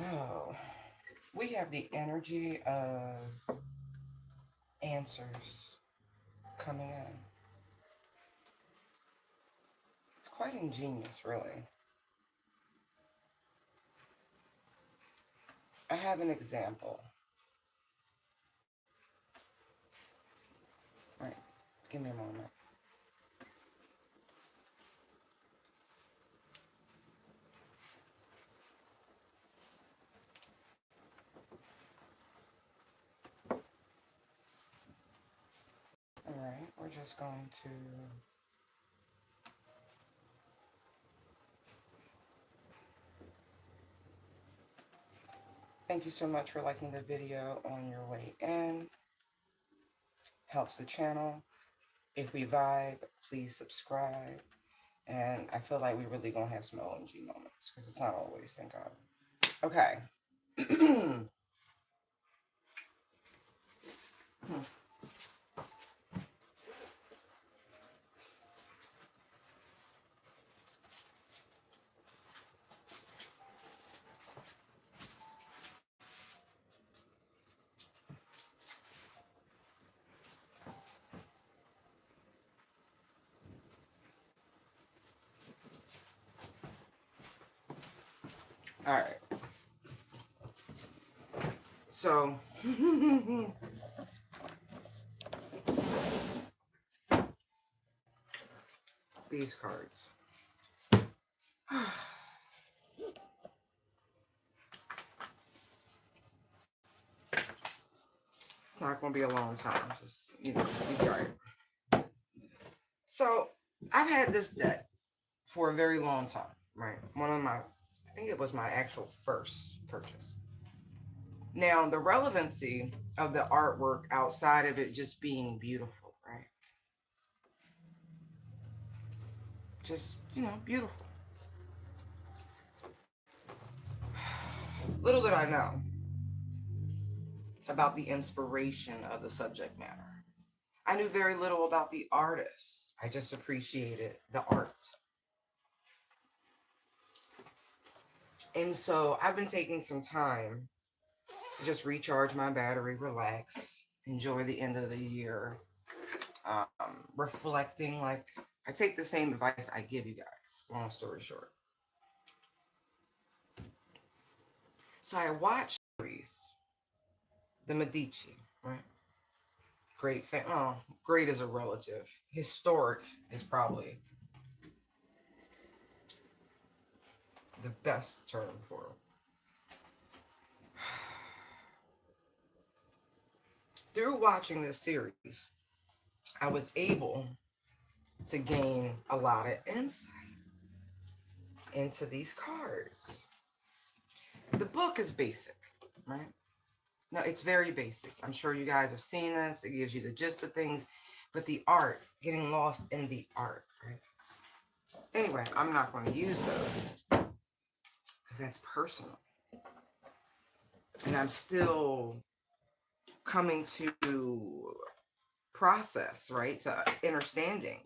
So, we have the energy of answers coming in. It's quite ingenious, really. I have an example. All right, give me a moment. All right, we're just going to. Thank you so much for liking the video on your way in. Helps the channel. If we vibe, please subscribe. And I feel like we really gonna have some OMG moments because it's not always, thank God. Okay. All right. So, these cards. It's not going to be a long time. Just, be right. So, I've had this deck for a very long time, right? I think it was my actual first purchase. Now, the relevancy of the artwork outside of it just being beautiful, right? Just, beautiful. Little did I know about the inspiration of the subject matter. I knew very little about the artist. I just appreciated the art. And so I've been taking some time to just recharge my battery, relax, enjoy the end of the year, reflecting. Like, I take the same advice I give you guys, long story short. So I watched the Medici, right? Great is a relative. Historic is probably the best term for it. Through watching this series, I was able to gain a lot of insight into these cards. The book is basic, right? No, it's very basic. I'm sure you guys have seen this. It gives you the gist of things, but the art, getting lost in the art, right? Anyway, I'm not going to use those because that's personal. And I'm still coming to process, right, to understanding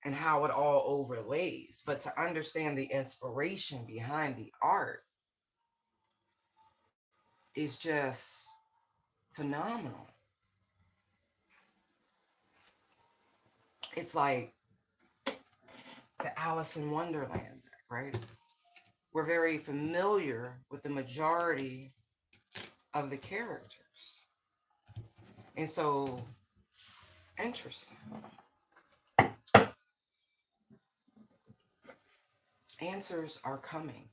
and how it all overlays. But to understand the inspiration behind the art is just phenomenal. It's like the Alice in Wonderland, right? We're very familiar with the majority of the characters. And so, interesting. Answers are coming.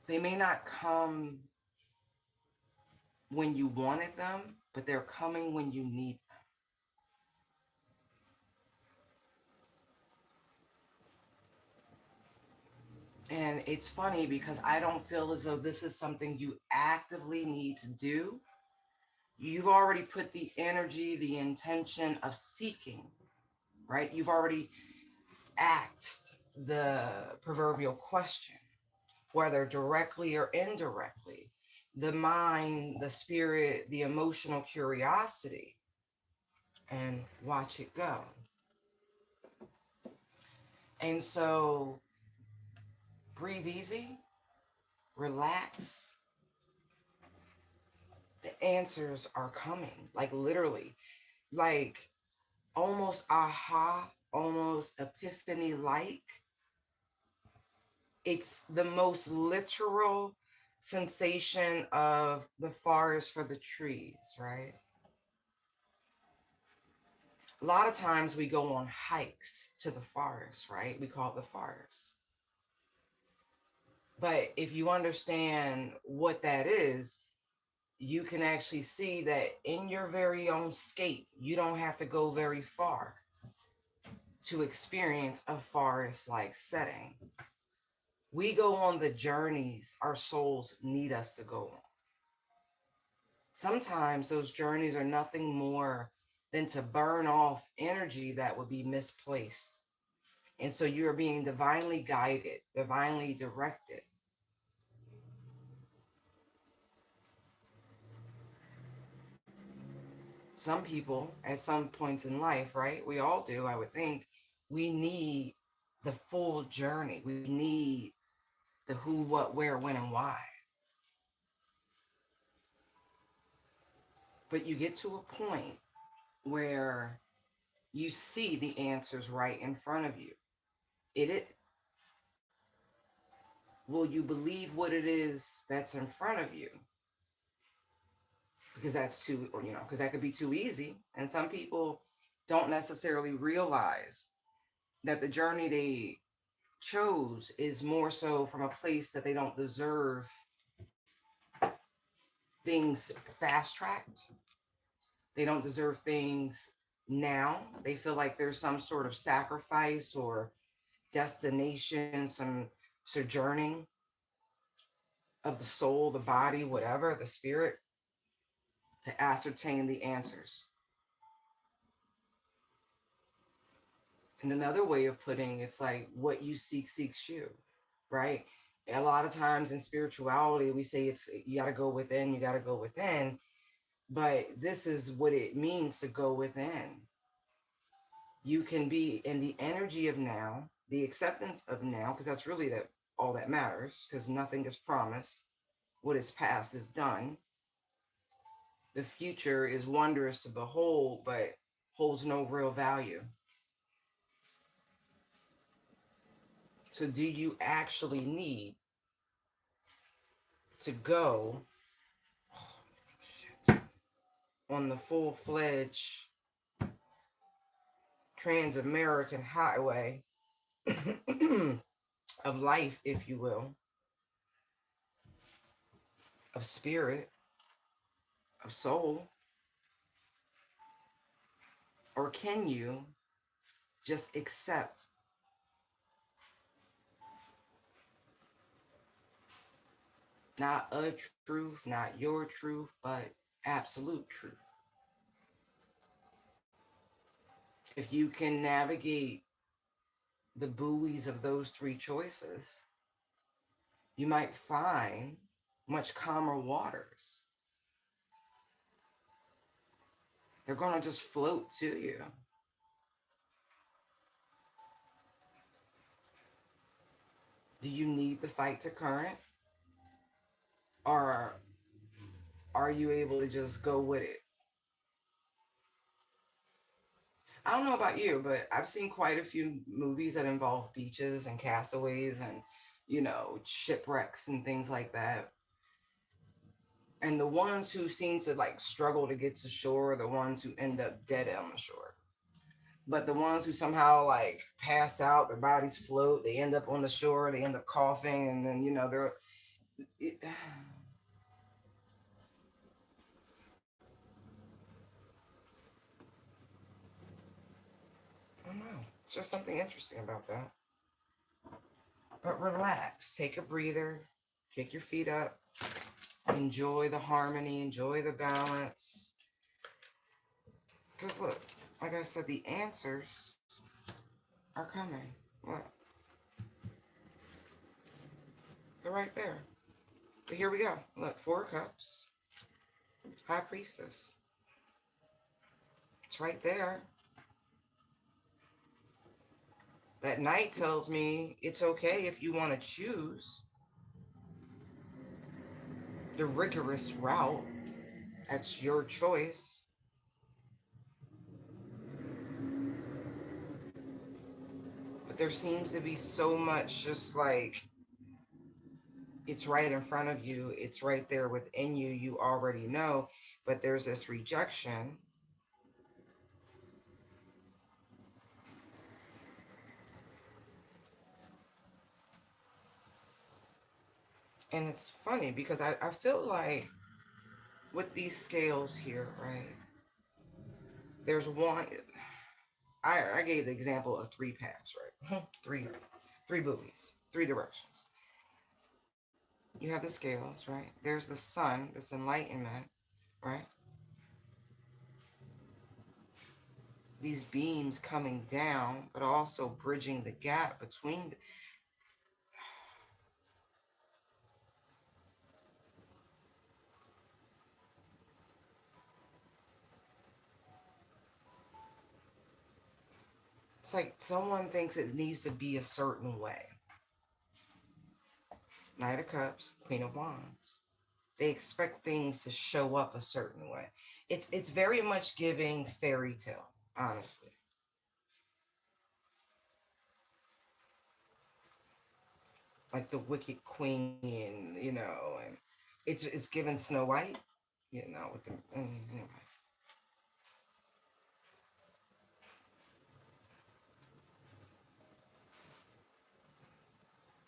They may not come when you wanted them, but they're coming when you need them. And it's funny because I don't feel as though this is something you actively need to do. You've already put the energy, the intention of seeking, right? You've already asked the proverbial question, whether directly or indirectly. The mind, the spirit, the emotional curiosity, and watch it go. And so Breathe easy, relax. The answers are coming, like literally, like almost aha, almost epiphany like. It's the most literal sensation of the forest for the trees, right? A lot of times we go on hikes to the forest, right? We call it the forest. But if you understand what that is, you can actually see that in your very own scape, you don't have to go very far to experience a forest like setting. We go on the journeys our souls need us to go on. Sometimes those journeys are nothing more than to burn off energy that would be misplaced. And so you're being divinely guided, divinely directed. Some people, at some points in life, right? We all do, I would think, we need the full journey. We need the who, what, where, when, and why. But you get to a point where you see the answers right in front of you. It will you believe what it is that's in front of you? Because that's too, or because that could be too easy. And some people don't necessarily realize that the journey they chose is more so from a place that they don't deserve things fast tracked. They don't deserve things now. They feel like there's some sort of sacrifice or destination, some sojourning of the soul, the body, whatever, the spirit, to ascertain the answers. And another way of putting it's like what you seek seeks you, right? A lot of times in spirituality, we say it's you got to go within, you got to go within. But this is what it means to go within. You can be in the energy of now, the acceptance of now, because that's really that all that matters, because nothing is promised. What is past is done. The future is wondrous to behold, but holds no real value. So do you actually need to go on the full-fledged trans-American highway of life, if you will, of spirit, of soul? Or can you just accept not a truth, not your truth, but absolute truth? If you can navigate the buoys of those three choices, you might find much calmer waters. They're going to just float to you. Do you need the fight to current? Or are you able to just go with it? I don't know about you, but I've seen quite a few movies that involve beaches and castaways and, shipwrecks and things like that. And the ones who seem to like struggle to get to shore are the ones who end up dead on the shore. But the ones who somehow like pass out, their bodies float, they end up on the shore, they end up coughing, and then, they're. It, I don't know. It's just something interesting about that. But relax, take a breather, kick your feet up, enjoy the harmony, enjoy the balance. Because look, like I said, the answers are coming. Look, they're right there. But here we go. Look, 4 cups, High Priestess. It's right there. That knight tells me it's okay if you want to choose the rigorous route. That's your choice. But there seems to be so much just like it's right in front of you, it's right there within you, you already know, but there's this rejection. And it's funny because I feel like with these scales here, right? There's one. I gave the example of three paths, right? Three buoys, three directions. You have the scales, right? There's the sun, this enlightenment, right? These beams coming down, but also bridging the gap between. It's like someone thinks it needs to be a certain way. Knight of Cups, Queen of Wands. They expect things to show up a certain way. It's very much giving fairy tale, honestly. Like the Wicked Queen, and it's given Snow White, with the anyway.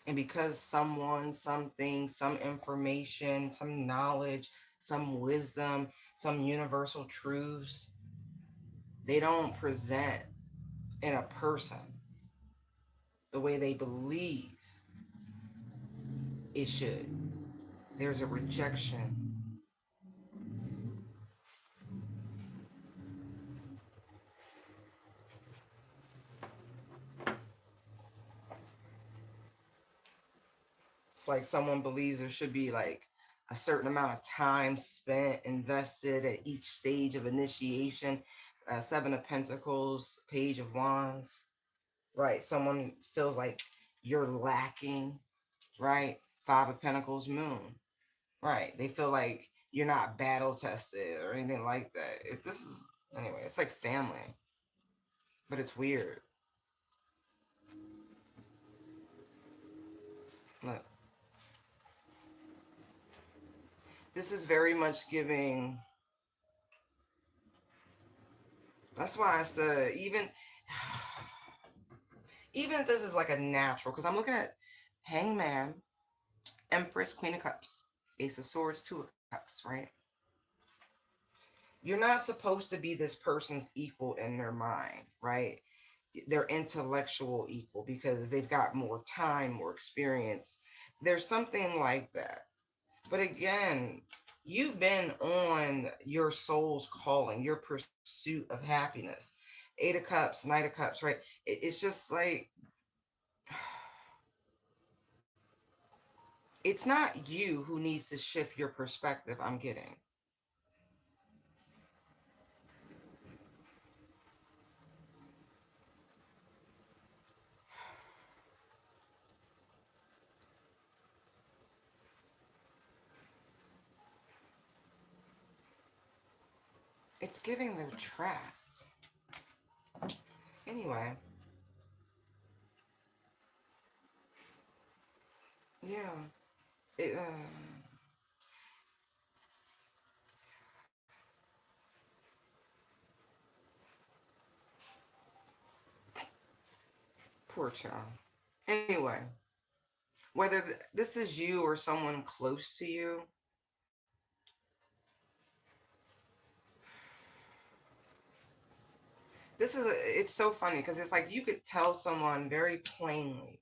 And because someone, something, some information, some knowledge, some wisdom, some universal truths, they don't present in a person the way they believe it should. There's a rejection. It's like someone believes there should be like a certain amount of time spent invested at each stage of initiation. Seven of Pentacles, Page of Wands, right? Someone feels like you're lacking, right? Five of Pentacles, Moon, right? They feel like you're not battle tested or anything like that. This is, anyway, it's like family, but it's weird. Look, this is very much giving. That's why I said even if this is like a natural, because I'm looking at Hangman, Empress, Queen of Cups, Ace of Swords, Two of Cups, right? You're not supposed to be this person's equal in their mind, right? Their intellectual equal because they've got more time, more experience. There's something like that. But again, you've been on your soul's calling, your pursuit of happiness. Eight of Cups, Knight of Cups, right? It's just like it's not you who needs to shift your perspective. I'm getting. It's giving they're trapped. Anyway, yeah. It, poor child. Anyway, whether this is you or someone close to you, it's so funny because it's like you could tell someone very plainly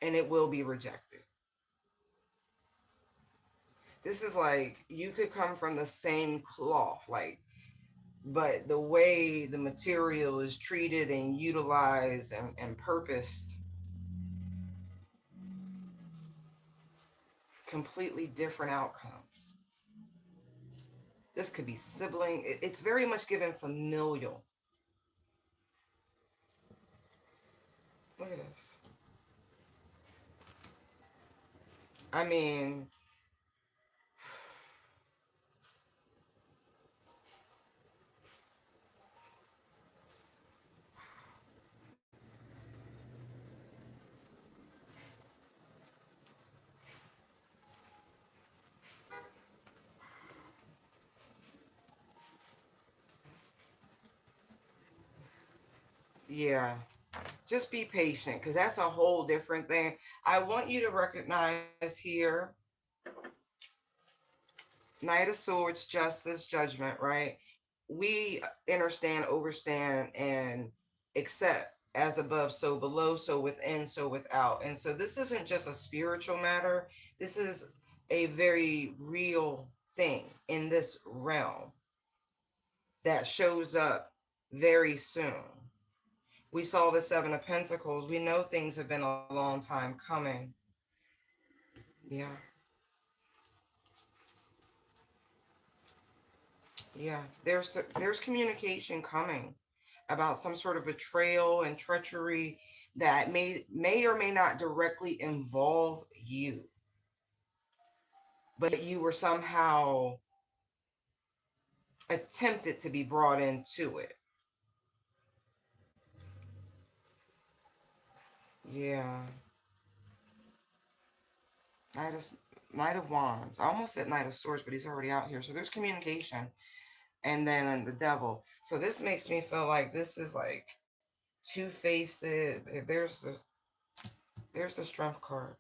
and it will be rejected. This is like you could come from the same cloth, like, but the way the material is treated and utilized and purposed, completely different outcomes. This could be sibling. It's very much given familial. Look at this. I mean, yeah. Just be patient because that's a whole different thing. I want you to recognize here Knight of Swords, justice, judgment, right? We understand, overstand, and accept as above, so below, so within, so without. And so this isn't just a spiritual matter, this is a very real thing in this realm that shows up very soon. We saw the Seven of Pentacles. We know things have been a long time coming. Yeah. Yeah, there's communication coming about some sort of betrayal and treachery that may or may not directly involve you, but you were somehow attempted to be brought into it. Yeah, Knight of Knight of Wands. I almost said Knight of Swords, but he's already out here. So there's communication, and then the Devil. So this makes me feel like this is like two-faced. There's the Strength card.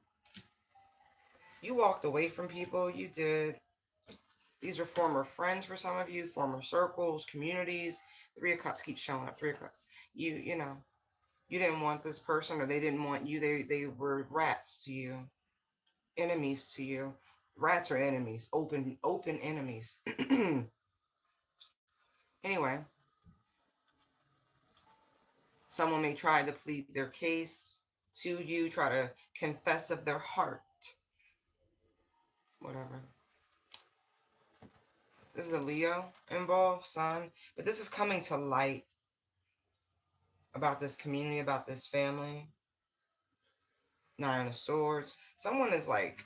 You walked away from people. You did. These are former friends for some of you, former circles, communities. Three of Cups keeps showing up. Three of Cups. You know, you didn't want this person, or they didn't want you. They were rats to you, enemies to you. Rats are enemies. Open enemies. Anyway, someone may try to plead their case to you, try to confess of their heart. Whatever. This is a Leo involved, Sun, but this is coming to light about this community, about this family. Nine of Swords. Someone is like,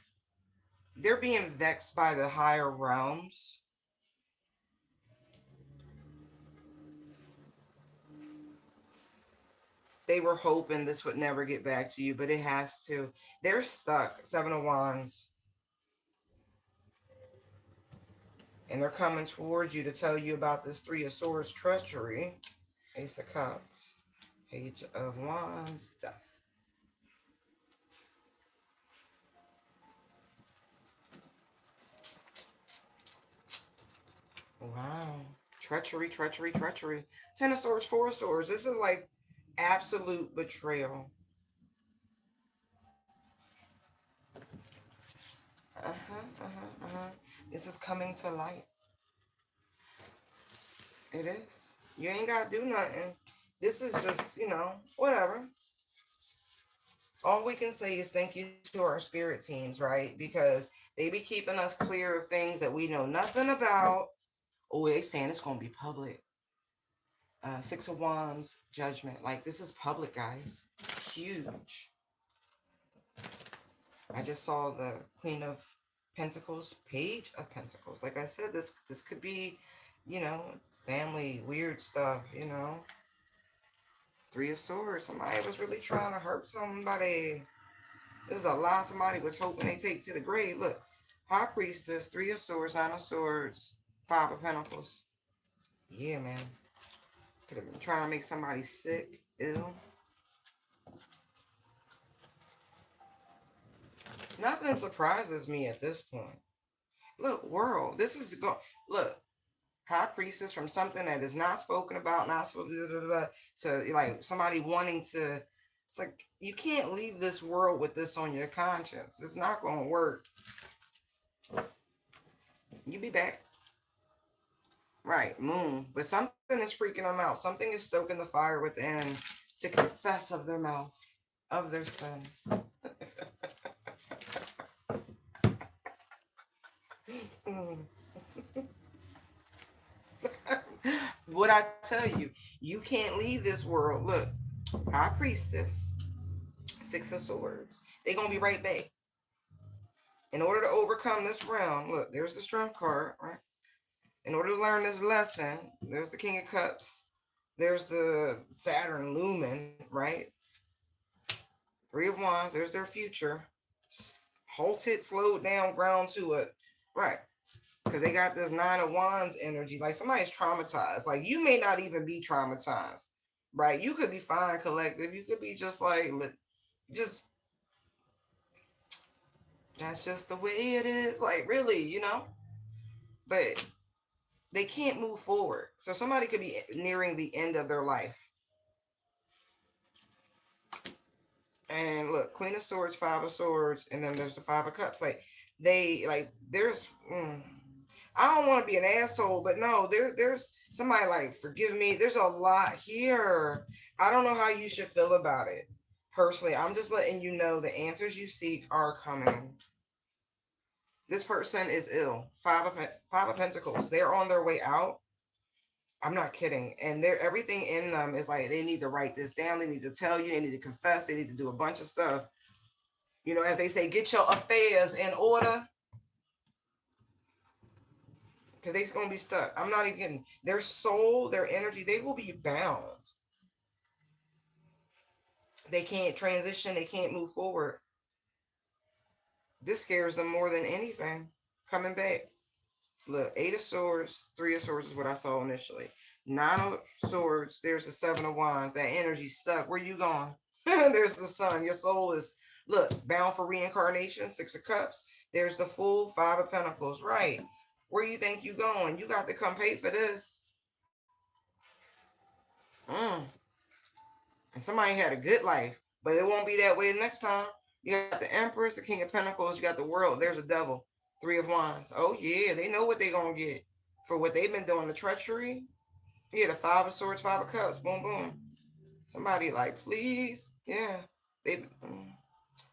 they're being vexed by the higher realms. They were hoping this would never get back to you, but it has to. They're stuck. Seven of Wands. And they're coming towards you to tell you about this Three of Swords treachery. Ace of Cups. Page of Wands. Death. Wow. Treachery, treachery, treachery. Ten of Swords, Four of Swords. This is like absolute betrayal. This is coming to light. It is. You ain't got to do nothing. This is just, whatever. All we can say is thank you to our spirit teams, right? Because they be keeping us clear of things that we know nothing about. Oh, they saying it's going to be public. Six of Wands, Judgment. Like, this is public, guys. Huge. I just saw the Queen of Pentacles, Page of Pentacles. Like I said, this could be, family, weird stuff, Three of Swords. Somebody was really trying to hurt somebody. This is a lie somebody was hoping they take to the grave. Look, High Priestess, Three of Swords, Nine of Swords, Five of Pentacles. Yeah, man. Could have been trying to make somebody sick, ill. Nothing surprises me at this point. Look, world, this is look. High Priestess, from something that is not spoken about, not spoken to like somebody wanting to. It's like you can't leave this world with this on your conscience. It's not going to work. You be back. Right, Moon. But something is freaking them out. Something is stoking the fire within to confess of their mouth, of their sins. What I tell you, you can't leave this world. Look, High Priestess. Six of Swords. They're going to be right back. In order to overcome this realm, look, there's the Strength card, right? In order to learn this lesson, there's the King of Cups. There's the Saturn Lumen, right? Three of Wands, there's their future. Halt it, slow it down, ground to it. Right. Because they got this Nine of Wands energy. Like somebody's traumatized. Like you may not even be traumatized. Right. You could be fine, collective. You could be just like, just, that's just the way it is. Like really, But they can't move forward. So somebody could be nearing the end of their life. And look, Queen of Swords, Five of Swords, and then there's the Five of Cups. Like there's I don't want to be an asshole, but no, there's somebody like, forgive me. There's a lot here. I don't know how you should feel about it. Personally, I'm just letting you know the answers you seek are coming. This person is ill. Five of Pentacles. They're on their way out. I'm not kidding. And everything in them is like, they need to write this down. They need to tell you. They need to confess. They need to do a bunch of stuff. As they say, get your affairs in order. Because they're going to be stuck. I'm not even kidding. Their soul, their energy, they will be bound. They can't transition. They can't move forward. This scares them more than anything. Coming back. Look, Eight of Swords, Three of Swords is what I saw initially. Nine of Swords, there's the Seven of Wands. That energy's stuck. Where you going? There's the Sun. Your soul is, look, bound for reincarnation. Six of Cups. There's the Fool, Five of Pentacles. Right. Where you think you going? You got to come pay for this. And somebody had a good life, but it won't be that way the next time. You got the Empress, the King of Pentacles. You got the World. There's a Devil. Three of Wands. Oh, yeah. They know what they're going to get for what they've been doing. The treachery. Yeah, the Five of Swords, Five of Cups. Boom, boom. Somebody like, please. Yeah.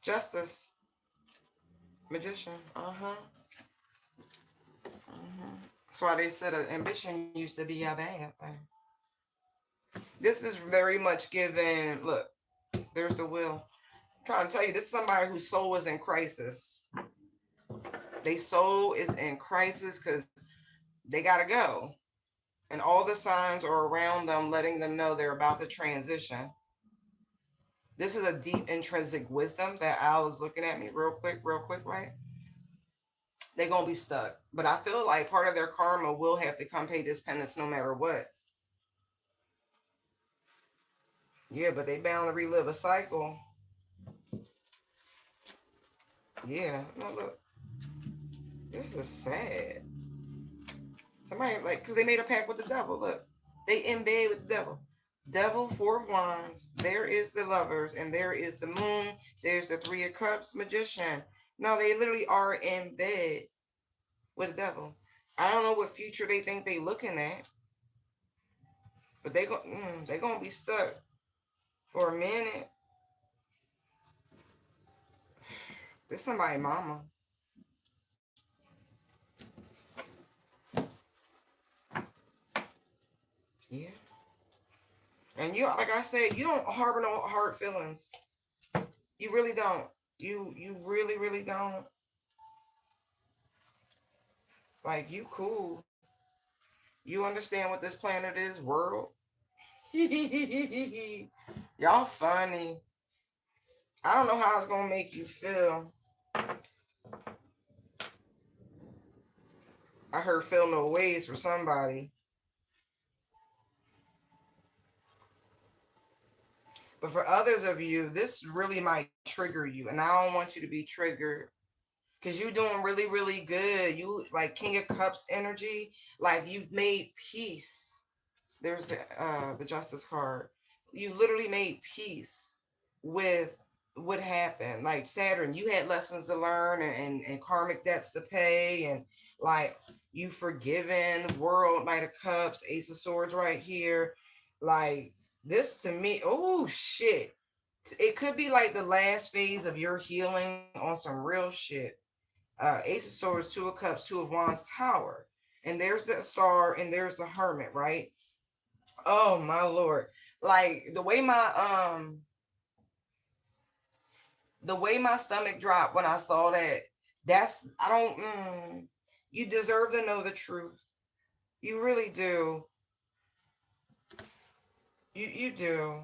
Justice. Magician. That's why they said ambition used to be a bad thing. This is very much given. Look, there's the Will. I'm trying to tell you, this is somebody whose soul is in crisis. Their soul is in crisis because they got to go. And all the signs are around them, letting them know they're about to transition. This is a deep intrinsic wisdom that Al is looking at me real quick, right? They're going to be stuck. But I feel like part of their karma will have to come pay this penance no matter what. Yeah, but they bound to relive a cycle. Yeah, no, look. This is sad. Somebody, like, because they made a pact with the devil. Look, they in bed with the devil. Devil, Four of Wands. There is the Lovers, and there is the Moon. There's the Three of Cups, Magician. No, they literally are in bed with the devil. I don't know what future they think they looking at, but they're gonna be stuck for a minute. There's somebody, mama. Yeah. And you, like I said, you don't harbor no hard feelings. You really don't. You really, really don't. Like, you cool. You understand what this planet is, world. Y'all funny. I don't know how it's gonna make you feel. I heard feel no ways for somebody. But for others of you, this really might trigger you. And I don't want you to be triggered. Because you're doing really, really good. You like King of Cups energy. Like you've made peace. There's the Justice card. You literally made peace with what happened. Like Saturn, you had lessons to learn and karmic debts to pay. And like you forgiven. World, Knight of Cups, Ace of Swords right here. Like this to me, oh shit. It could be like the last phase of your healing on some real shit. Ace of Swords, Two of Cups, Two of Wands, Tower. And there's the Star and there's the Hermit, right? Oh my Lord. Like the way my The way my stomach dropped when I saw that, that's, I don't, you deserve to know the truth. You really do. You do.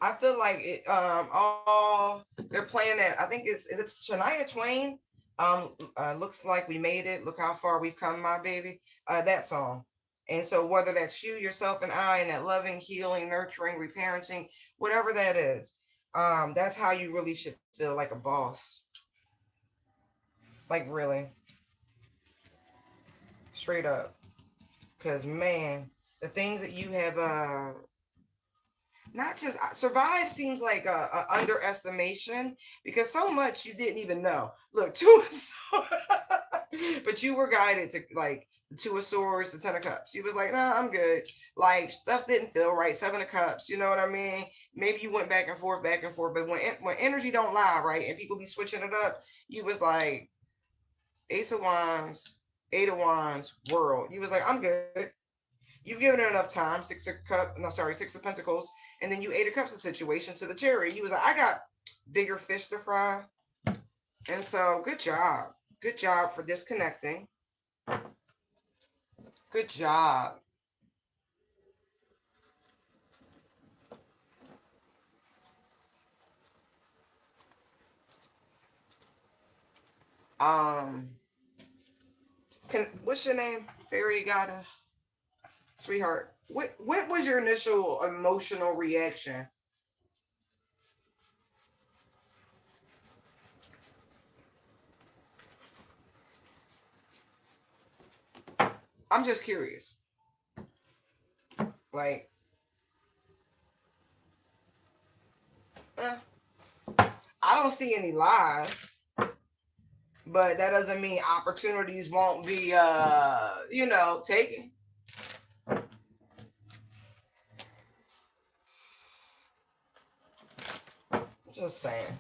I feel like it. All they're playing that. I think it's, is it Shania Twain? Looks like we made it. Look how far we've come, my baby. That song. And so whether that's you, yourself, and I, and that loving, healing, nurturing, reparenting, whatever that is, that's how you really should feel, like a boss. Like really, straight up. Cause man, the things that you have not just survive seems like a underestimation, because so much you didn't even know. Look, but you were guided to, like, the Two of Swords, the Ten of Cups. You was like, nah, I'm good. Like, stuff didn't feel right. Seven of Cups, you know what I mean? Maybe you went back and forth, but when energy don't lie, right, and people be switching it up, you was like Ace of Wands, Eight of Wands, World. You was like, I'm good. You've given it enough time. Six of Pentacles, and then you Eight of Cups, a situation to the Chariot. You was like, I got bigger fish to fry, and so good job for disconnecting. Good job. Um, what's your name, fairy goddess, sweetheart? What was your initial emotional reaction? I'm just curious. Like, eh, I don't see any lies, but that doesn't mean opportunities won't be, taken. Just saying.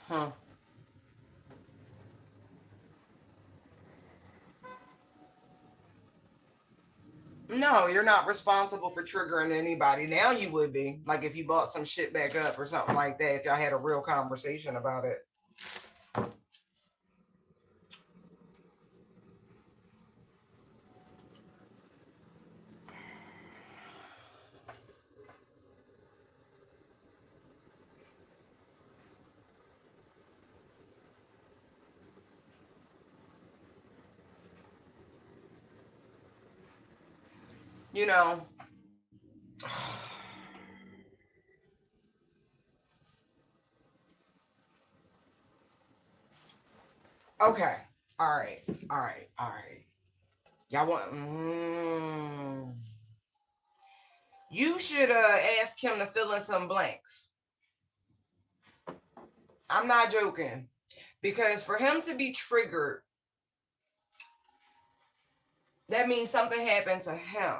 Huh. No, you're not responsible for triggering anybody. Now you would be. Like if you bought some shit back up or something like that, if y'all had a real conversation about it. You know. Okay. All right. All right. All right. Y'all want you should ask him to fill in some blanks. I'm not joking. Because for him to be triggered, that means something happened to him.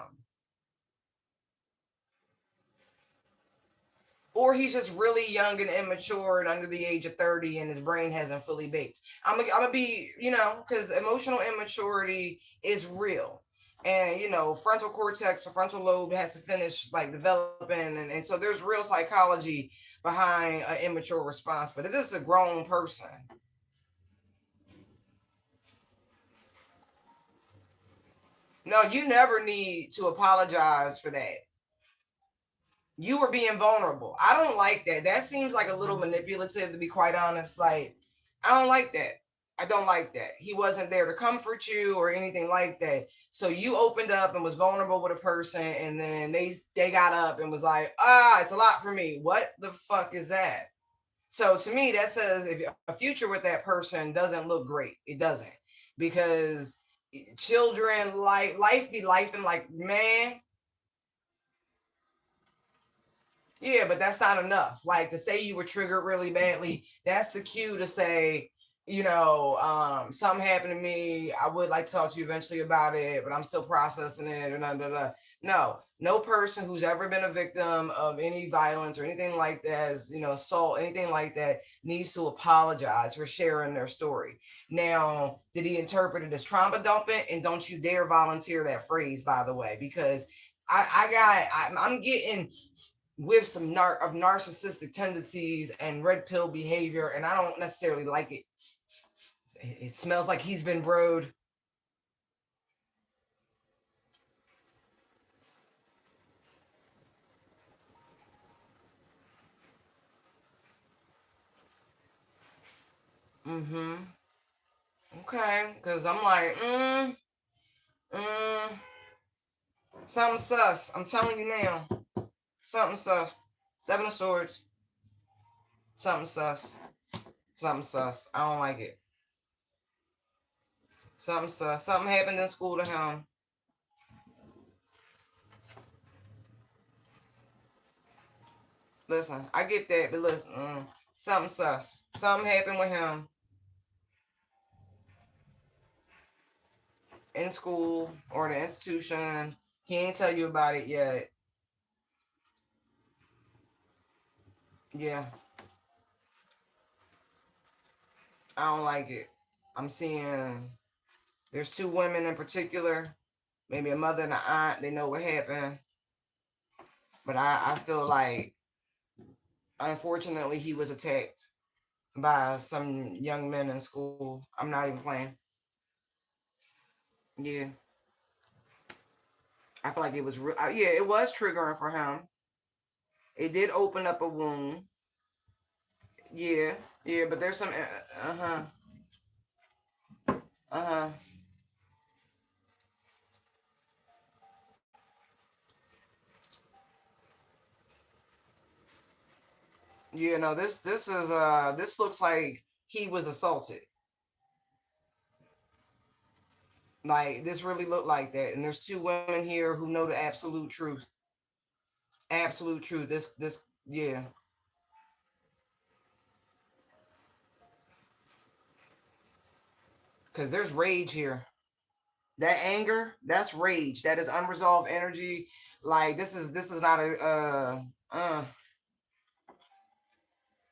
Or he's just really young and immature and under the age of 30 and his brain hasn't fully baked. I'm gonna be, because emotional immaturity is real. And frontal cortex or frontal lobe has to finish like developing, and so there's real psychology behind an immature response. But if it's a grown person, no, you never need to apologize for that. You were being vulnerable. I don't like that. That seems like a little manipulative, to be quite honest. Like, I don't like that. I don't like that. He wasn't there to comfort you or anything like that. So you opened up and was vulnerable with a person, and then they got up and was like, it's a lot for me. What the fuck is that? So to me, that says if a future with that person doesn't look great. It doesn't, because children, life be life, and like, man, yeah, but that's not enough. Like, to say you were triggered really badly, that's the cue to say, something happened to me. I would like to talk to you eventually about it, but I'm still processing it. No, No person who's ever been a victim of any violence or anything like that, assault, anything like that, needs to apologize for sharing their story. Now, did he interpret it as trauma dumping? And don't you dare volunteer that phrase, by the way, because I'm getting with some of narcissistic tendencies and red pill behavior, and I don't necessarily like it. It smells like he's been broed. Mm-hmm. Okay, because I'm like, mm, something sus. I'm telling you now, something sus. Seven of Swords. Something sus. Something sus. I don't like it. Something sus. Something happened in school to him. Listen, I get that, but listen, something sus. Something happened with him in school or the institution. He ain't tell you about it yet. Yeah, I don't like it. I'm seeing there's two women in particular, maybe a mother and an aunt. They know what happened, but I feel like, unfortunately, he was attacked by some young men in school. I'm not even playing. Yeah, I feel like it was yeah, it was triggering for him. It did open up a wound. Yeah, yeah, but there's some uh-huh. Uh-huh. Yeah, no, this looks like he was assaulted. Like, this really looked like that. And there's two women here who know the absolute truth. Absolute truth. This yeah. Cause there's rage here. That anger, that's rage. That is unresolved energy. Like, this is not a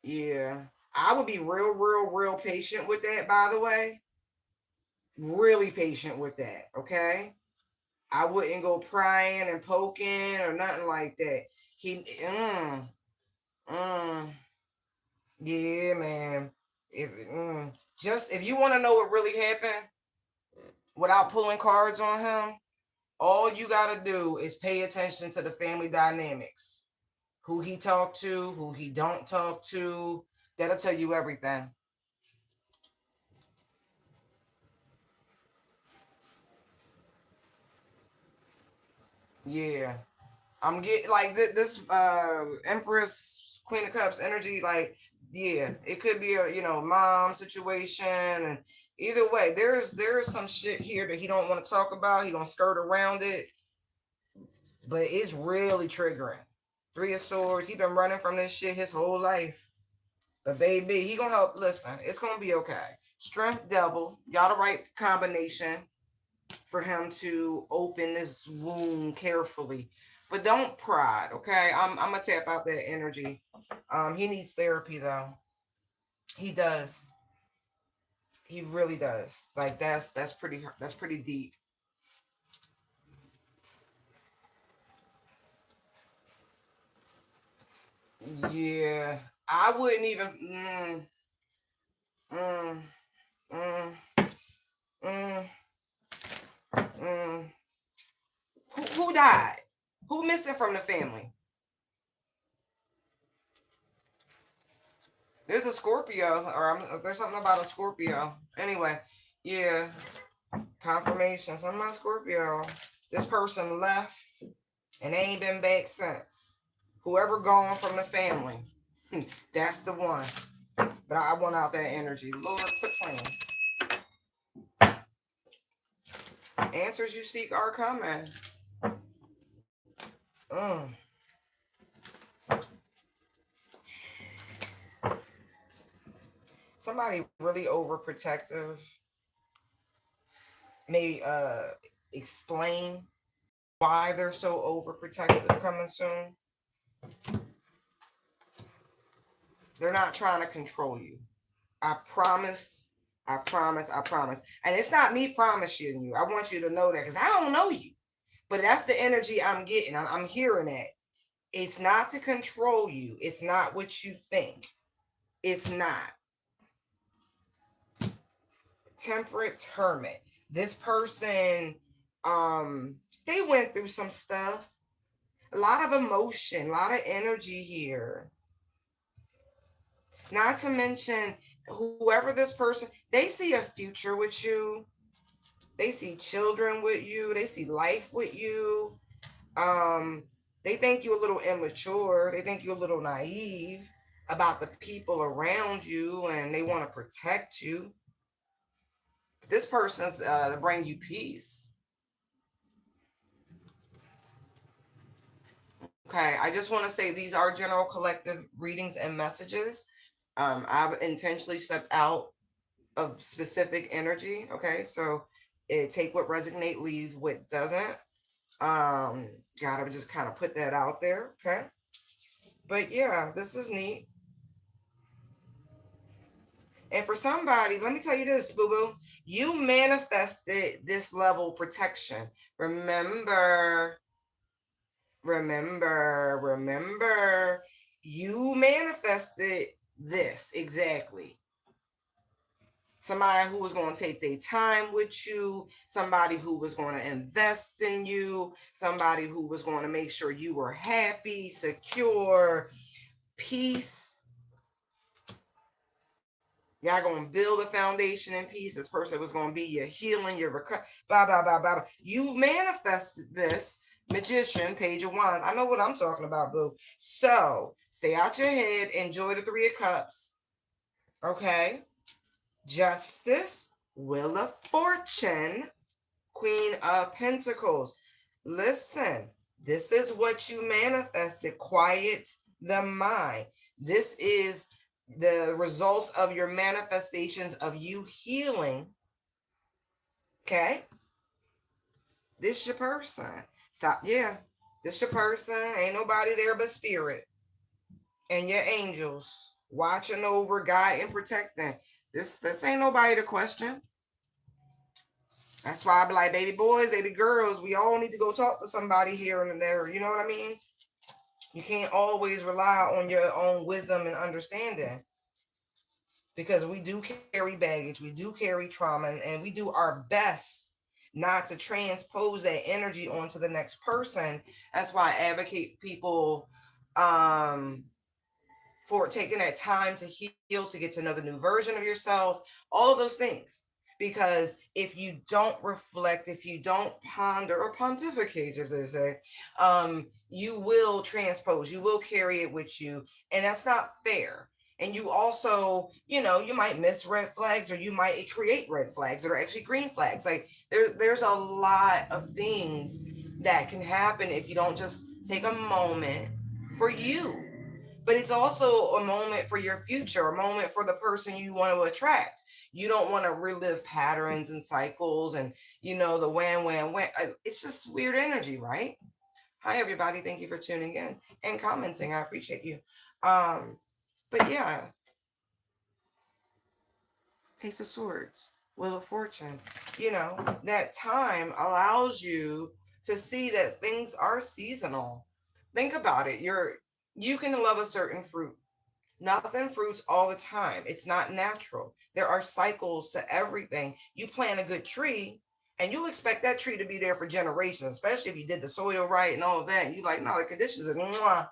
yeah. I would be real patient with that, by the way. Really patient with that, okay? I wouldn't go prying and poking or nothing like that. He mm, yeah, man. If just if you want to know what really happened without pulling cards on him, all you got to do is pay attention to the family dynamics. Who he talked to, who he don't talk to. That'll tell you everything. Yeah. I'm getting like this Empress Queen of Cups energy, like, yeah, it could be a mom situation, and either way, there is some shit here that he don't want to talk about. He gonna skirt around it, but it's really triggering. Three of Swords. He been running from this shit his whole life. But baby, he gonna help. Listen, it's gonna be okay. Strength Devil, y'all the right combination for him to open this wound carefully. But don't pride, okay? I'm gonna tap out that energy. He needs therapy though. He does. He really does. Like, that's pretty deep. Yeah, I wouldn't even. Mm, mm, mm, mm. Who died? Who missing from the family? There's a Scorpio, or there's something about a Scorpio. Anyway, yeah, confirmation. Something about Scorpio. This person left and they ain't been back since. Whoever gone from the family, that's the one. But I want out that energy. Lord, quit playing. Answers you seek are coming. Mm. Somebody really overprotective may explain why they're so overprotective coming soon. They're not trying to control you. I promise. I promise. I promise. And it's not me promising you. I want you to know that because I don't know you. But that's the energy I'm getting. I'm hearing that. It's not to control you. It's not what you think. It's not. Temperance hermit. This person, they went through some stuff. A lot of emotion, a lot of energy here. Not to mention, whoever this person, they see a future with you. They see children with you. They see life with you. Um, they think you're a little immature. They think you're a little naive about the people around you, and they want to protect you. This person's to bring you peace. Okay, I just want to say these are general collective readings and messages. I've intentionally stepped out of specific energy. Okay, so take what resonate, leave what doesn't. Gotta just kind of put that out there. Okay, but yeah, this is neat. And for somebody, let me tell you this, boo boo, you manifested this level of protection. Remember, remember, you manifested this exactly. Somebody who was going to take their time with you, somebody who was going to invest in you, somebody who was going to make sure you were happy, secure, peace. Y'all going to build a foundation in peace. This person was going to be your healing, your recovery, blah, blah, blah, blah, blah. You manifested this. Magician, Page of Wands. I know what I'm talking about, boo. So stay out your head. Enjoy the Three of Cups. Okay. Justice, Wheel of Fortune, Queen of Pentacles. Listen, this is what you manifested. Quiet the mind. This is the results of your manifestations of you healing. Okay? This your person. Stop. Yeah. This your person. Ain't nobody there but spirit. And your angels watching over, guiding, protecting. This ain't nobody to question. That's why I be like, baby boys, baby girls, we all need to go talk to somebody here and there. You know what I mean? You can't always rely on your own wisdom and understanding because we do carry baggage, we do carry trauma, and we do our best not to transpose that energy onto the next person. That's why I advocate for people for taking that time to heal, to get to know the new version of yourself, all of those things. Because if you don't reflect, if you don't ponder or pontificate, if they say, you will transpose, you will carry it with you. And that's not fair. And you also, you might miss red flags, or you might create red flags that are actually green flags. Like there's a lot of things that can happen if you don't just take a moment for you. But it's also a moment for your future, a moment for the person you want to attract. You don't want to relive patterns and cycles and, the when. It's just weird energy, right? Hi, everybody. Thank you for tuning in and commenting. I appreciate you. But yeah, Ace of Swords, Wheel of Fortune, that time allows you to see that things are seasonal. Think about it. You can love a certain fruit. Nothing fruits all the time. It's not natural. There are cycles to everything. You plant a good tree and you expect that tree to be there for generations, especially if you did the soil right and all of that. And you like, no, the conditions are mwah.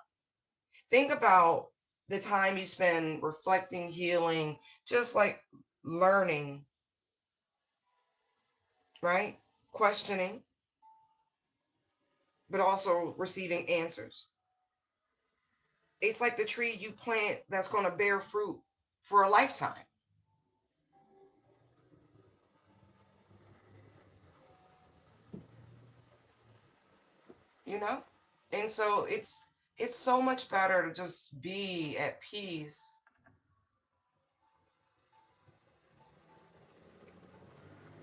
Think about the time you spend reflecting, healing, just like learning, right? Questioning, but also receiving answers. It's like the tree you plant that's going to bear fruit for a lifetime. you know and so it's so much better to just be at peace,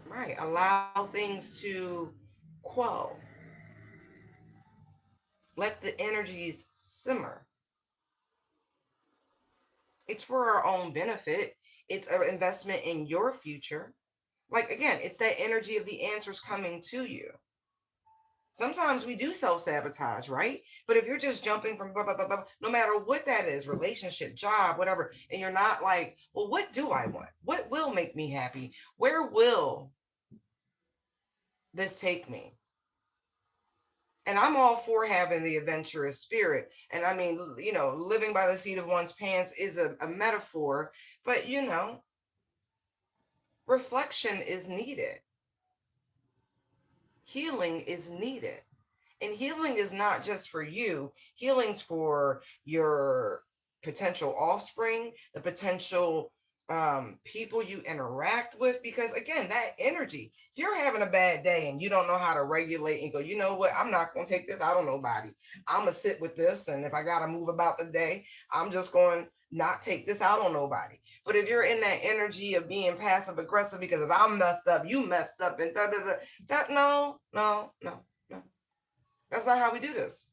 right? Allow things to quell, Let the energies simmer. It's for our own benefit. It's an investment in your future. Like, again, it's that energy of the answers coming to you. Sometimes we do self-sabotage, right? But if you're just jumping from blah, blah, blah, blah, no matter what that is, relationship, job, whatever, and you're not like, well, what do I want? What will make me happy? Where will this take me? And I'm all for having the adventurous spirit. And I mean, living by the seat of one's pants is a metaphor, but reflection is needed. Healing is needed. And healing is not just for you, healing's for your potential offspring, the potential people you interact with. Because again, that energy, if you're having a bad day and you don't know how to regulate and go, you know what, I'm not going to take this out on nobody. I'm going to sit with this. And if I got to move about the day, I'm just going to not take this out on nobody. But if you're in that energy of being passive aggressive, because if I'm messed up, you messed up, and that no. That's not how we do this.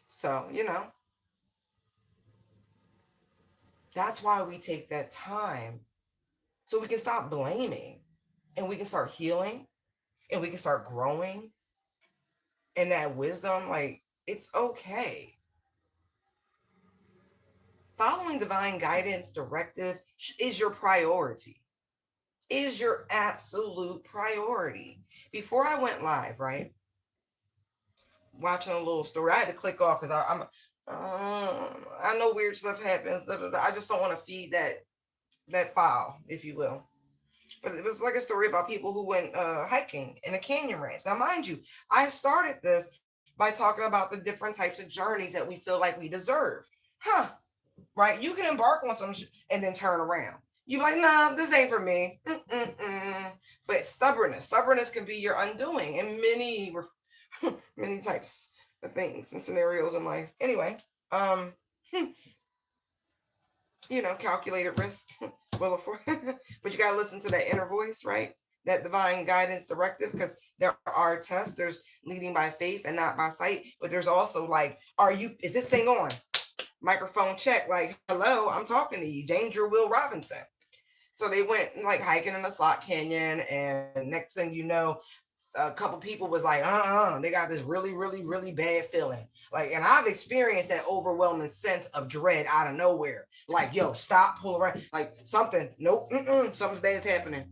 So, that's why we take that time. So we can stop blaming and we can start healing and we can start growing. And that wisdom, like, it's okay. Following divine guidance, directive is your priority, is your absolute priority. Before I went live, right? Watching a little story, I had to click off because I know weird stuff happens. I just don't want to feed that file, if you will. But it was like a story about people who went hiking in a canyon ranch. Now, mind you, I started this by talking about the different types of journeys that we feel like we deserve. Right? You can embark on some and then turn around. You like, nah, this ain't for me. But stubbornness can be your undoing in many types of things and scenarios in life. Anyway, calculated risk will afford, but you got to listen to that inner voice, right? That divine guidance directive, because there are tests. There's leading by faith and not by sight, but there's also like, is this thing on? Microphone check, like, hello, I'm talking to you, Danger Will Robinson. So they went like hiking in a slot canyon, and next thing you know, a couple people was like, they got this really, really, really bad feeling. Like, and I've experienced that overwhelming sense of dread out of nowhere. Like, yo, stop, pull around, like something, nope, something's bad's happening.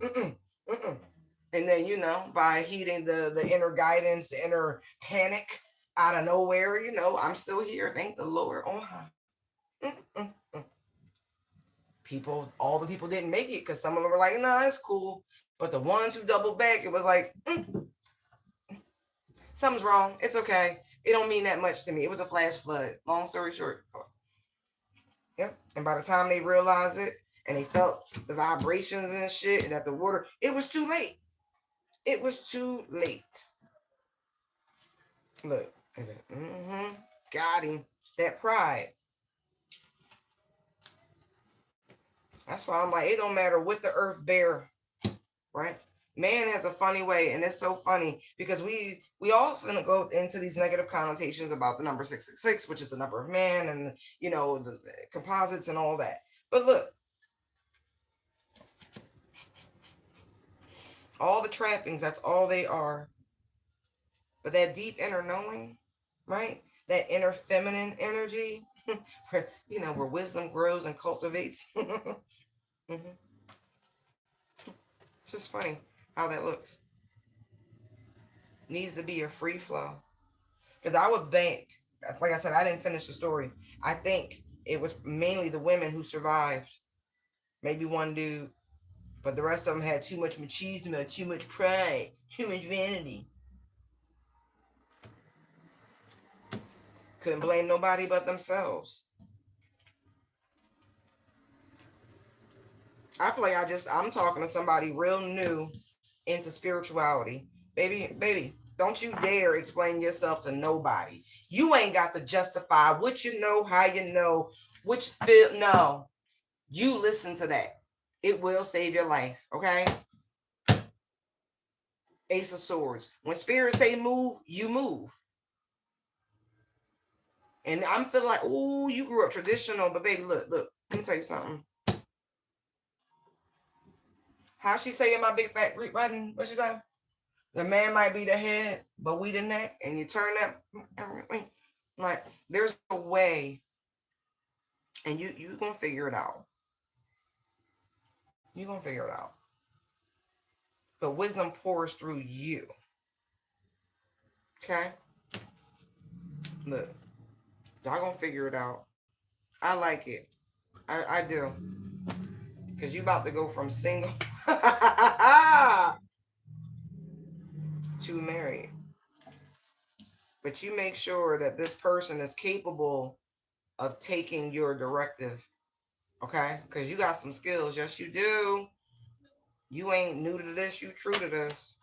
And then, by heeding the inner guidance, the inner panic out of nowhere, I'm still here. Thank the Lord on high. All the people didn't make it because some of them were like, nah, it's cool. But the ones who doubled back, it was like, something's wrong. It's okay. It don't mean that much to me. It was a flash flood. Long story short. Yep. And by the time they realized it and they felt the vibrations and shit and that the water, it was too late. It was too late. Look. Got him. That pride. That's why I'm like, it don't matter what the earth bear, right? Man has a funny way, and it's so funny because we often go into these negative connotations about the number 666, which is the number of man, and the composites and all that. But look, all the trappings, that's all they are. But that deep inner knowing, right? That inner feminine energy, where wisdom grows and cultivates. It's just funny how that looks. Needs to be a free flow. Because I would bank, like I said, I didn't finish the story. I think it was mainly the women who survived. Maybe one dude. But the rest of them had too much machismo, too much pride, too much vanity. Couldn't blame nobody but themselves. I feel like I'm talking to somebody real new into spirituality. Baby, don't you dare explain yourself to nobody. You ain't got to justify what you know, how you know, which feel. No, you listen to that. It will save your life, okay? Ace of Swords. When spirits say move, you move. And I'm feeling like, ooh, you grew up traditional, but baby, look, let me tell you something. How she say in my big fat Greek button? What she say? The man might be the head, but we the neck, and you turn that. Like, there's a way, and you gonna figure it out. You gonna figure it out. But wisdom pours through you. Okay? Look, y'all gonna figure it out. I like it. I do. Because you about to go from single to married. But you make sure that this person is capable of taking your directive. Okay? Because you got some skills. Yes, you do. You ain't new to this. You true to this.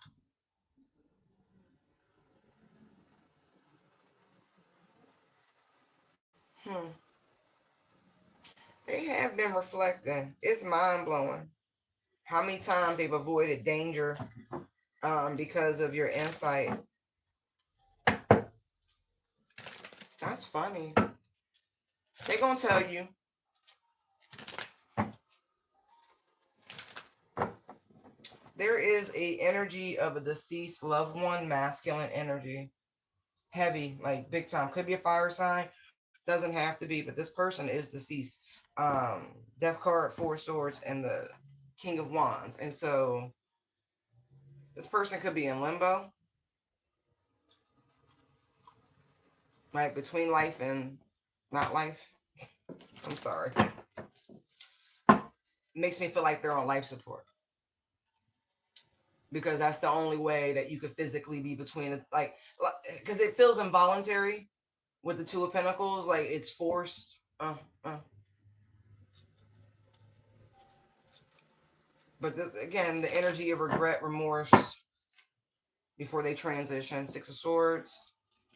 Hmm. They have been reflecting. It's mind blowing how many times they've avoided danger because of your insight. That's funny. They gonna tell you. There is a energy of a deceased loved one, masculine energy, heavy, like big time. Could be a fire sign, doesn't have to be, but this person is deceased. Death card, Four Swords, and the King of Wands, and so this person could be in limbo, like between life and not life. I'm sorry. Makes me feel like they're on life support because that's the only way that you could physically be between the because it feels involuntary with the Two of Pentacles, like it's forced. But again, the energy of regret, remorse before they transition. Six of Swords.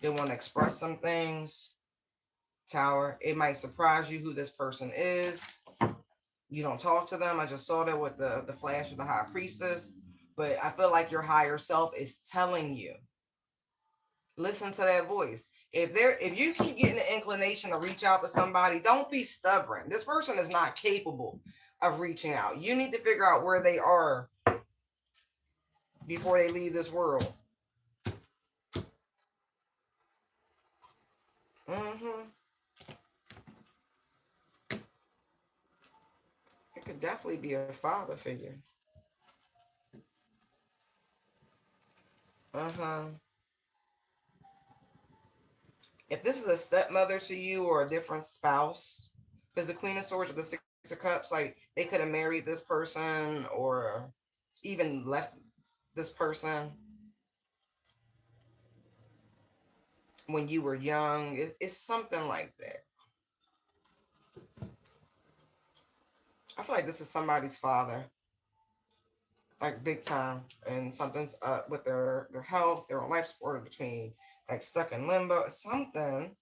They want to express some things. Tower. It might surprise you who this person is. You don't talk to them. I just saw that with the flash of the High Priestess. But I feel like your higher self is telling you. Listen to that voice. If you keep getting the inclination to reach out to somebody, don't be stubborn. This person is not capable of reaching out. You need to figure out where they are before they leave this world. Mm-hmm. It could definitely be a father figure. Uh-huh. If this is a stepmother to you or a different spouse, because the Queen of Swords or the Six of Cups, like they could have married this person or even left this person when you were young. It's something like that. I feel like this is somebody's father, like big time, and something's up with their health, their life support between like stuck in limbo, something.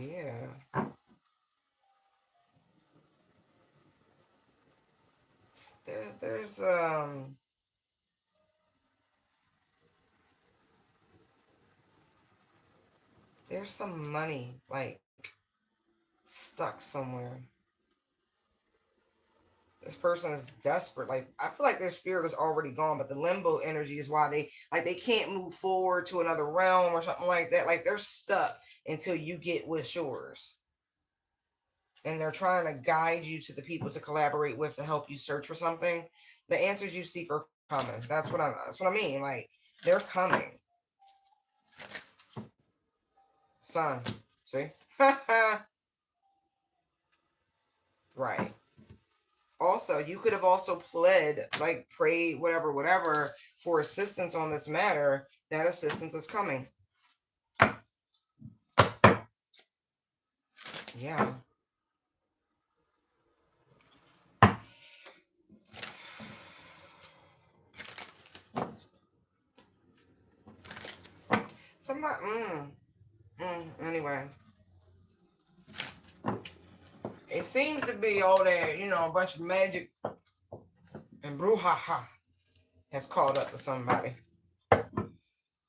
Yeah. There's some money like stuck somewhere. This person is desperate. Like I feel like their spirit is already gone, but the limbo energy is why they can't move forward to another realm or something like that. Like they're stuck until you get what's yours. And they're trying to guide you to the people to collaborate with to help you search for something. The answers you seek are coming. That's what I mean. Like they're coming. Son. See? Right. Also, you could have also pled, like prayed, whatever, for assistance on this matter. That assistance is coming. Yeah. Somebody, anyway. It seems to be all that, a bunch of magic brouhaha has caught up to somebody.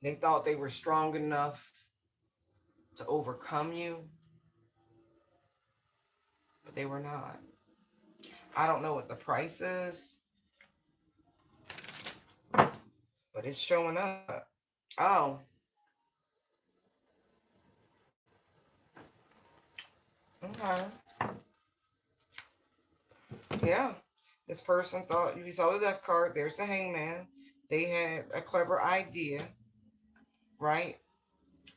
They thought they were strong enough to overcome you, but they were not. I don't know what the price is, but it's showing up. Oh. Okay. Yeah. This person thought you saw the death card. There's the hangman. They had a clever idea, right?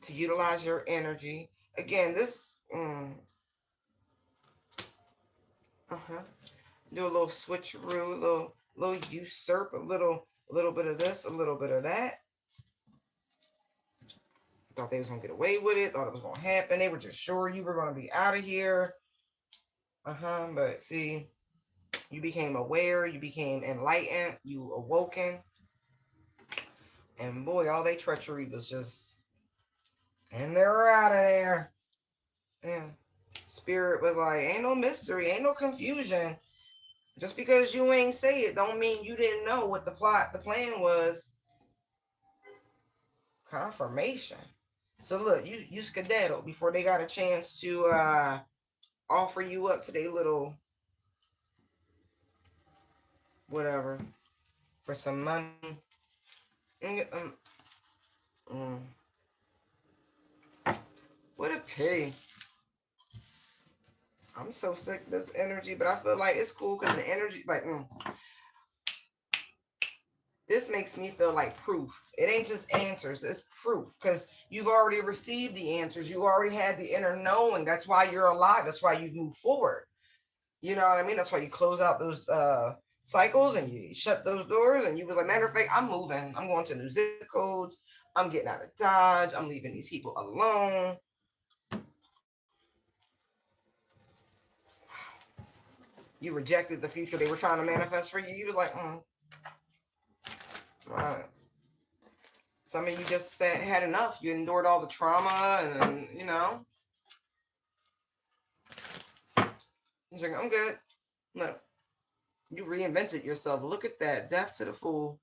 To utilize your energy. Again, this do a little switcheroo, a little usurp, a little bit of this, a little bit of that. Thought they was gonna get away with it, thought it was gonna happen. They were just sure you were gonna be out of here. But see, you became aware, you became enlightened, you awoken. And boy, all they treachery was just, and they're out of there. Yeah. Spirit was like, ain't no mystery, ain't no confusion. Just because you ain't say it don't mean you didn't know what the plan was. Confirmation. So look, you skedaddle before they got a chance to offer you up to their little whatever for some money. What a pity. I'm so sick of this energy, but I feel like it's cool because the energy, like, this makes me feel like proof. It ain't just answers, it's proof because you've already received the answers. You already had the inner knowing. That's why you're alive. That's why you move forward. You know what I mean? That's why you close out those cycles and you shut those doors. And you was like, matter of fact, I'm moving. I'm going to new zip codes. I'm getting out of Dodge. I'm leaving these people alone. You rejected the future they were trying to manifest for you. You was like, right. Some of you just had enough. You endured all the trauma and, you know. You're like, I'm good. Look, you reinvented yourself. Look at that. Death to the fool.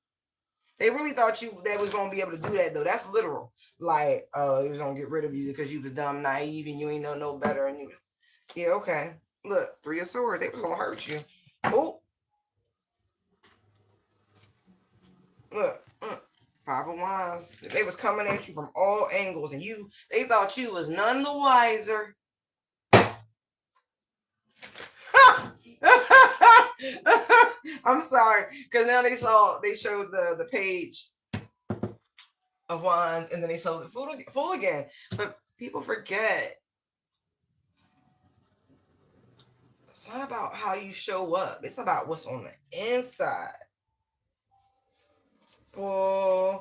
They really thought they was going to be able to do that, though. That's literal. Like, he was going to get rid of you because you was dumb, naive, and you ain't know no better. And you, yeah, okay. Look, 3 of Swords. They was going to hurt you. Oh. Look. 5 of Wands. They was coming at you from all angles, and they thought you was none the wiser. I'm sorry, because now they showed the page of Wands, and then they showed the fool again. But people forget. It's not about how you show up. It's about what's on the inside. Boy.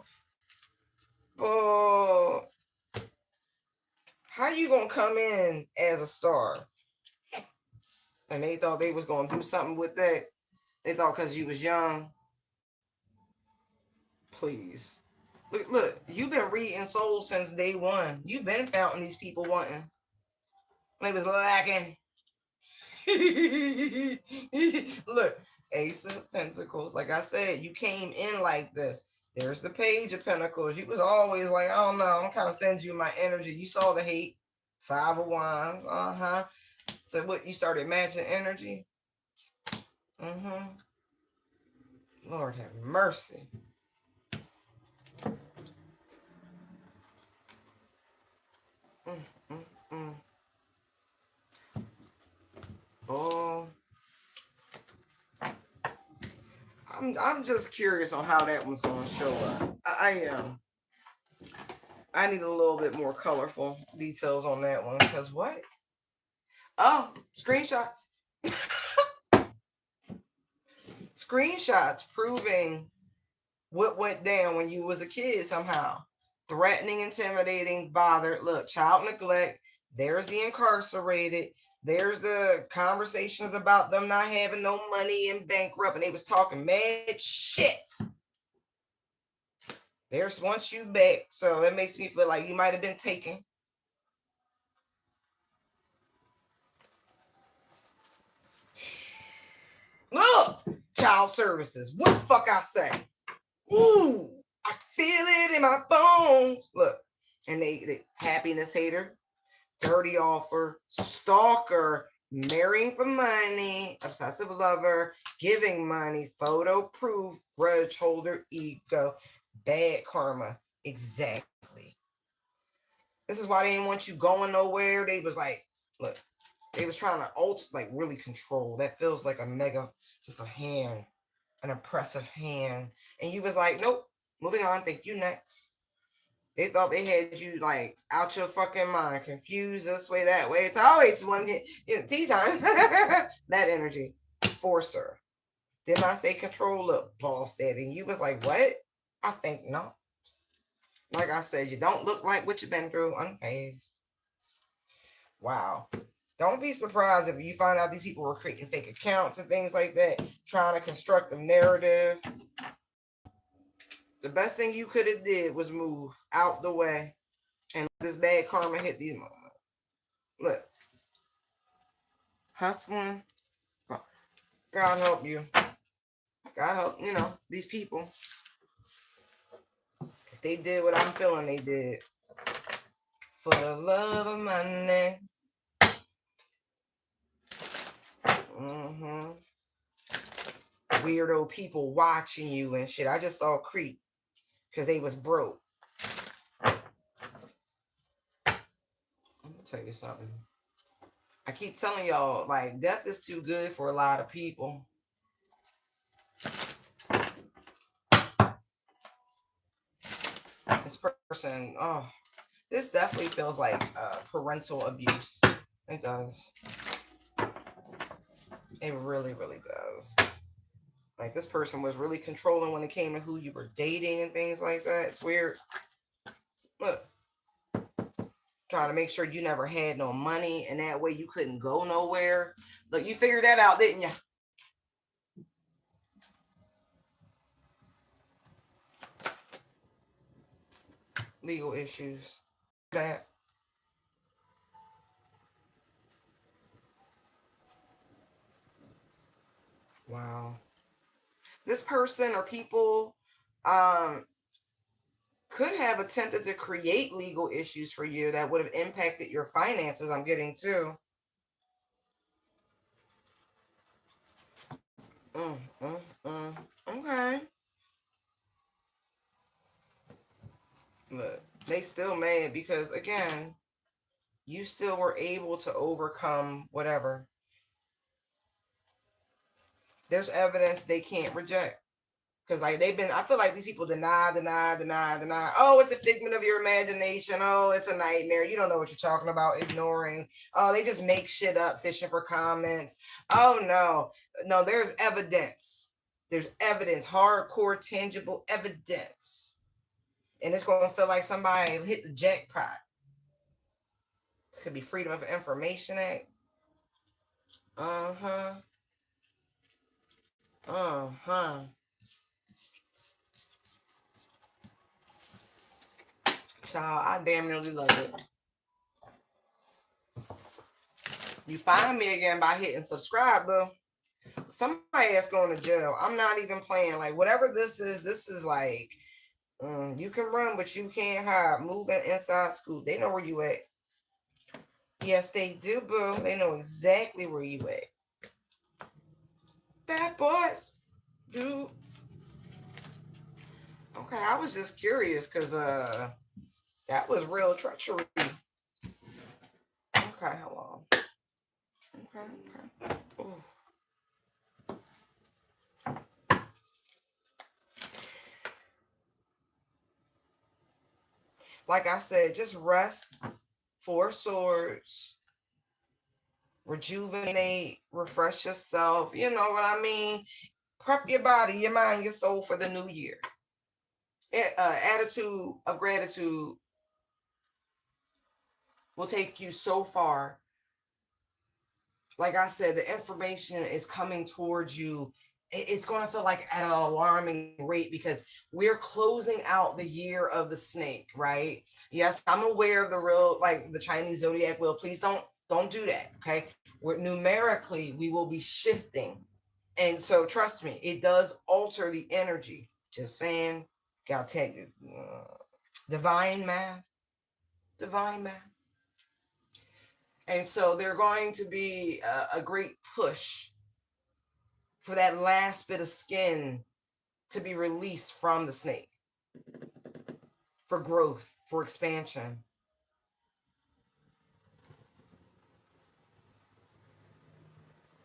How you gonna come in as a star? And they thought they was gonna do something with that. They thought because you was young. Please. Look, you've been reading souls since day one. You've been founting these people wanting. They was lacking. Look, Ace of Pentacles. Like I said, you came in like this. There's the Page of Pentacles. You was always like, I don't know, I'm kind of sending you my energy. You saw the hate. 5 of Wands. So what, you started matching energy? Lord have mercy. Oh, I'm just curious on how that one's going to show up. I am. I need a little bit more colorful details on that one because what? Oh, screenshots. Screenshots proving what went down when you was a kid somehow. Threatening, intimidating, bothered. Look, child neglect. There's the incarcerated. There's the conversations about them not having no money and bankrupt, and they was talking mad shit. There's once you back, so it makes me feel like you might have been taken. Look, child services. What the fuck I say? Ooh, I feel it in my bones. Look, and they happiness hater, dirty offer, stalker, marrying for money, obsessive lover, giving money, photo proof, grudge holder, ego, bad karma. Exactly. This is why they didn't want you going nowhere. They was like, look, they was trying to like really control. That feels like a mega, just a hand, an oppressive hand. And you was like, nope, moving on. Thank you, next. They thought they had you like out your fucking mind, confused this way, that way. It's always one tea time. That energy. Forcer. Didn't I say control? Look, boss daddy. And you was like, what? I think not. Like I said, you don't look like what you've been through, unfazed. Wow. Don't be surprised if you find out these people were creating fake accounts and things like that, trying to construct a narrative. The best thing you could have did was move out the way and let this bad karma hit these moments. Look. Hustling. God help you. God help, these people. If they did what I'm feeling they did. For the love of money. Weirdo people watching you and shit. I just saw creep because they was broke. Let me tell you something. I keep telling y'all, like, death is too good for a lot of people. This person, this definitely feels like parental abuse. It does. It really, really does. Like, this person was really controlling when it came to who you were dating and things like that. It's weird. Look. Trying to make sure you never had no money, and that way you couldn't go nowhere. Look, you figured that out, didn't you? Legal issues. That. Wow. This person or people could have attempted to create legal issues for you that would have impacted your finances, I'm getting too. Okay. Look, they still mad because, again, you still were able to overcome whatever. There's evidence they can't reject. Because like I feel like these people deny. Oh, it's a figment of your imagination. Oh, it's a nightmare. You don't know what you're talking about, ignoring. Oh, they just make shit up, fishing for comments. Oh, no, there's evidence. There's evidence, hardcore, tangible evidence. And it's going to feel like somebody hit the jackpot. It could be Freedom of Information Act. Child, I damn nearly love it. You find me again by hitting subscribe, boo. Somebody that's going to jail. I'm not even playing. Like, whatever this is like, you can run, but you can't hide. Moving inside school. They know where you at. Yes, they do, boo. They know exactly where you at. Bad boys. Dude. Okay, I was just curious because that was real treachery. Okay, hold on. Okay. Ooh. Like I said, just rest. 4 swords. Rejuvenate, refresh yourself. You know what I mean? Prep your body, your mind, your soul for the new year. Attitude of gratitude will take you so far. Like I said, the information is coming towards you. It's going to feel like at an alarming rate because we're closing out the year of the snake, right? Yes, I'm aware of the real, like the Chinese zodiac wheel. Please don't do that, okay? Numerically, we will be shifting And so trust me, it does alter the energy. Just saying, gotta take divine math, divine math. And so they're going to be a great push for that last bit of skin to be released from the snake, for growth, for expansion.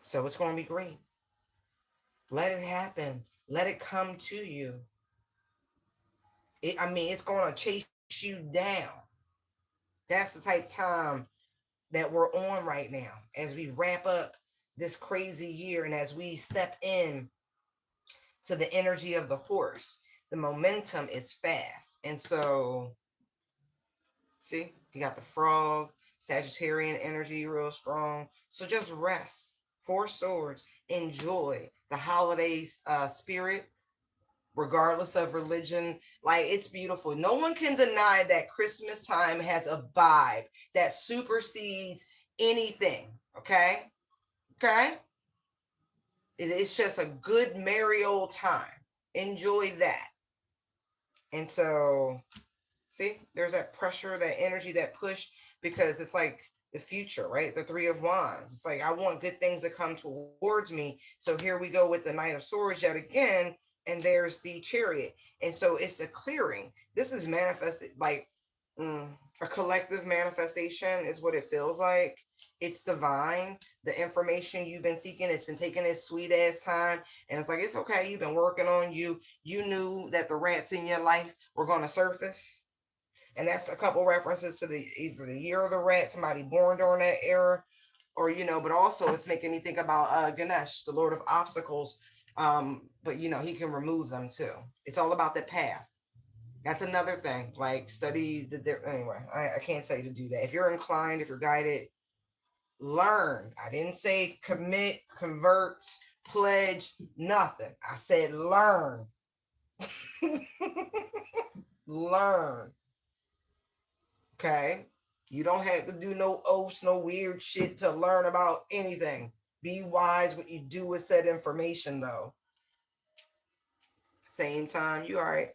So it's going to be great. Let it happen. Let it come to you. It's going to chase you down. That's the type of time that we're on right now as we wrap up this crazy year and as we step in to the energy of the horse. The momentum is fast. And so, see, you got the frog, Sagittarian energy real strong. So just rest. Four swords. Enjoy the holidays spirit, regardless of religion. Like, it's beautiful. No one can deny that Christmas time has a vibe that supersedes anything. Okay? Okay? It's just a good, merry old time. Enjoy that. And so, see, there's that pressure, that energy, that push, because it's like the future, right? The Three of Wands. It's like, I want good things to come towards me. So here we go with the Knight of Swords yet again. And there's the Chariot. And so it's a clearing. This is manifested like a collective manifestation is what it feels like. It's divine. The information you've been seeking, it's been taking this sweet ass time. And it's like, it's okay. You've been working on you. You knew that the rats in your life were going to surface. And that's a couple references to either the year of the rat, somebody born during that era, or, but also it's making me think about Ganesh, the Lord of Obstacles. But he can remove them too. It's all about the path. That's another thing. Like, study anyway. I can't say to do that. If you're inclined, if you're guided, learn. I didn't say commit, convert, pledge, nothing. I said learn. Learn. Okay? You don't have to do no oaths, no weird shit to learn about anything. Be wise what you do with said information, though. Same time, you all right.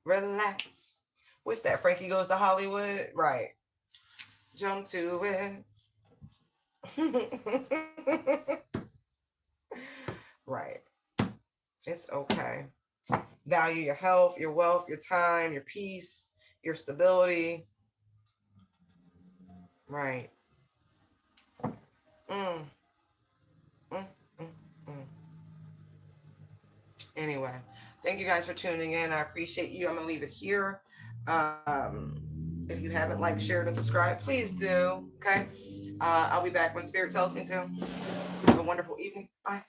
Relax. What's that? Frankie Goes to Hollywood? Right. Jump to it. Right. It's okay. Value your health, your wealth, your time, your peace, your stability. Right. Mm. Mm, mm, mm. Anyway, thank you guys for tuning in. I appreciate you. I'm going to leave it here. If you haven't liked, shared, and subscribed, please do. Okay. I'll be back when Spirit tells me to. Have a wonderful evening. Bye.